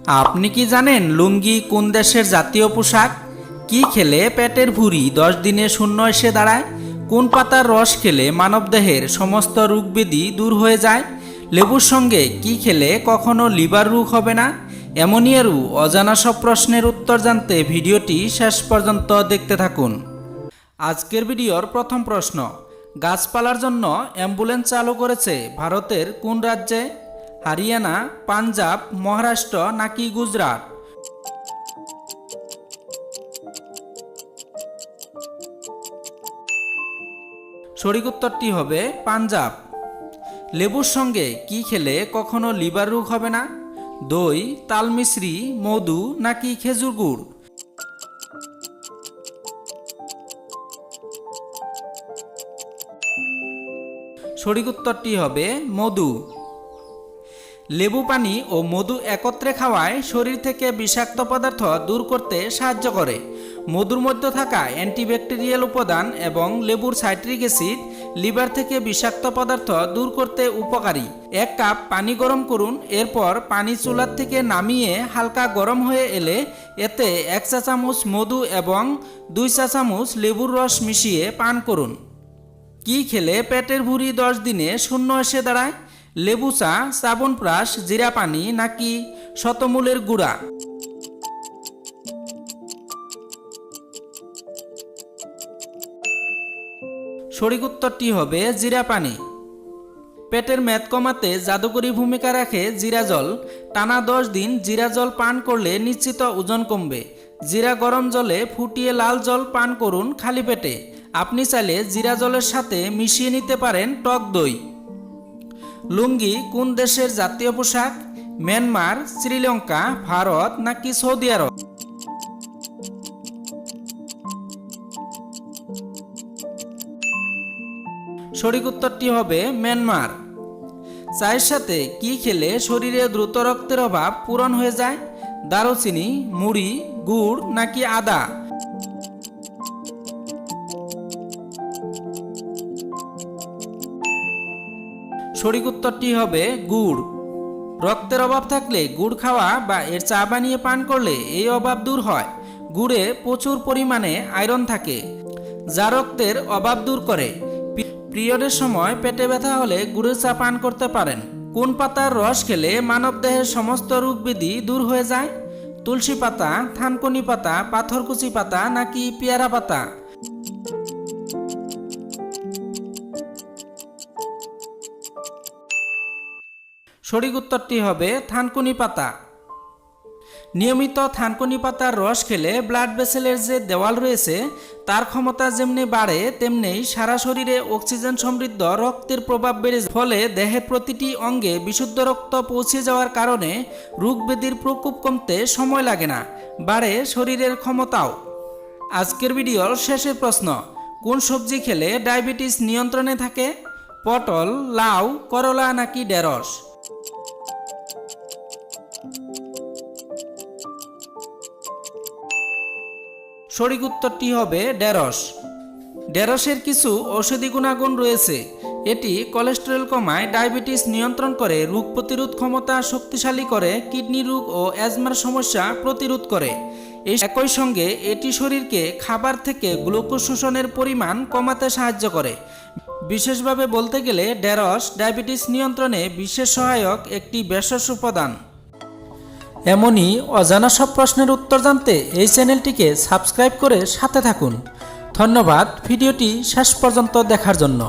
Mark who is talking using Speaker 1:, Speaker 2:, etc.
Speaker 1: আপনি কি জানেন লুঙ্গি কোন দেশের জাতীয় পোশাক? কি খেলে পেটের ভুঁড়ি 10 দিনে শূন্য এসে দাঁড়ায়? কোন পাতার রস খেলে মানবদেহের সমস্ত রোগব্যাধি দূর হয়ে যায়? লেবুর সঙ্গে কি খেলে কখনো লিভার রোগ হবে না? এমনই আরও অজানা সব প্রশ্নের উত্তর জানতে ভিডিওটি শেষ পর্যন্ত দেখতে থাকুন। আজকের ভিডিওর প্রথম প্রশ্ন, গাছপালার জন্য অ্যাম্বুলেন্স চালু করেছে ভারতের কোন রাজ্যে? হরিয়ানা, পাঞ্জাব, মহারাষ্ট্র নাকি গুজরাট? সঠিক উত্তরটি হবে পাঞ্জাব। লেবুর সঙ্গে কি খেলে কখনো লিভার রোগ হবে না? দই, তালমিশ্রি, মধু নাকি খেজুর গুড়? সঠিক উত্তরটি হবে মধু। লেবু পানি ও মধু একত্রে খাওয়ায় শরীর থেকে বিষাক্ত পদার্থ দূর করতে সাহায্য করে। মধুর মধ্যে থাকা অ্যান্টিব্যাকটেরিয়াল উপাদান এবং লেবুর সাইট্রিক অ্যাসিড লিভার থেকে বিষাক্ত পদার্থ দূর করতে উপকারী। 1 কাপ পানি গরম করুন, এরপর পানি চুলার থেকে নামিয়ে হালকা গরম হয়ে এলে এতে 1 চা চামচ মধু এবং 2 চা চামচ লেবুর রস মিশিয়ে পান করুন। কি খেলে পেটের ভুঁড়ি 10 দিনে শূন্য এসে দাঁড়ায়? লেবু চা, চাবনপ্রাশ, জিরা পানি নাকি শতমূলের গুঁড়া? সঠিক উত্তরটি হবে জিরা পানি। পেটের মেদ কমাতে জাদুকরী ভূমিকা রাখে জিরা জল। টানা 10 দিন জিরা জল পান করলে নিশ্চিত ওজন কমবে। জিরা গরম জলে ফুটিয়ে লাল জল পান করুন খালি পেটে। আপনি চাইলে জিরা জলের সাথে মিশিয়ে নিতে পারেন টক দই। লুঙ্গি কোন দেশের জাতীয় পোশাক? মিয়ানমার, শ্রীলঙ্কা, ভারত নাকি সৌদি আরব? সঠিক উত্তরটি হবে মিয়ানমার। চায়ের সাথে কি খেলে শরীরে দ্রুত রক্তের অভাব পূরণ হয়ে যায়? দারুচিনি, মুড়ি, গুড় নাকি আদা? সঠিক উত্তরটি হবে গুড়। রক্তের অভাব থাকলে গুড় খাওয়া বা এর চা বানিয়ে পান করলে এই অভাব দূর হয়। গুড়ে প্রচুর পরিমাণে আয়রন থাকে যা রক্তের অভাব দূর করে। পিরিয়ডের সময় পেটে ব্যথা হলে গুড়ের চা পান করতে পারেন। কোন পাতার রস খেলে মানবদেহের সমস্ত রোগব্যাধি দূর হয়ে যায়? তুলসী পাতা, থানকুনি পাতা, পাথরকুচি পাতা নাকি পেয়ারা পাতা? সঠিক উত্তরটি হবে থানকুনি পাতা। নিয়মিত থানকুনি পাতার রস খেলে ব্লাড ভেসেলের যে দেওয়াল রয়েছে তার ক্ষমতা যেমনি বাড়ে তেমনি সারা শরীরে অক্সিজেন সমৃদ্ধ রক্তের প্রভাব বেড়ে যায়। ফলে দেহের প্রতিটি অঙ্গে বিশুদ্ধ রক্ত পৌঁছে যাওয়ার কারণে রোগ ব্যাধির প্রকোপ কমতে সময় লাগে না, বাড়ে শরীরের ক্ষমতাও। আজকের ভিডিওর শেষের প্রশ্ন, কোন সবজি খেলে ডায়াবেটিস নিয়ন্ত্রণে থাকে? পটল, লাউ, করলা নাকি ঢেঁড়স? সঠিক উত্তরটি হবে ঢেঁড়স। ঢেঁড়সের কিছু ঔষধি গুণাগুণ রয়েছে। এটি কোলেস্টেরল কমায়, ডায়াবেটিস নিয়ন্ত্রণ করে, রোগ প্রতিরোধ ক্ষমতা শক্তিশালী করে, কিডনি রোগ ও অ্যাজমার সমস্যা প্রতিরোধ করে। একই সঙ্গে এটি শরীরকে খাবার থেকে গ্লুকোজ শোষণের পরিমাণ কমাতে সাহায্য করে। বিশেষভাবে বলতে গেলে ঢেঁড়স ডায়াবেটিস নিয়ন্ত্রণে বিশেষ সহায়ক একটি ভেষজ উপাদান। এমনই অজানা সব প্রশ্নের উত্তর জানতে এই চ্যানেলটিকে সাবস্ক্রাইব করে সাথে থাকুন। ধন্যবাদ ভিডিওটি শেষ পর্যন্ত দেখার জন্য।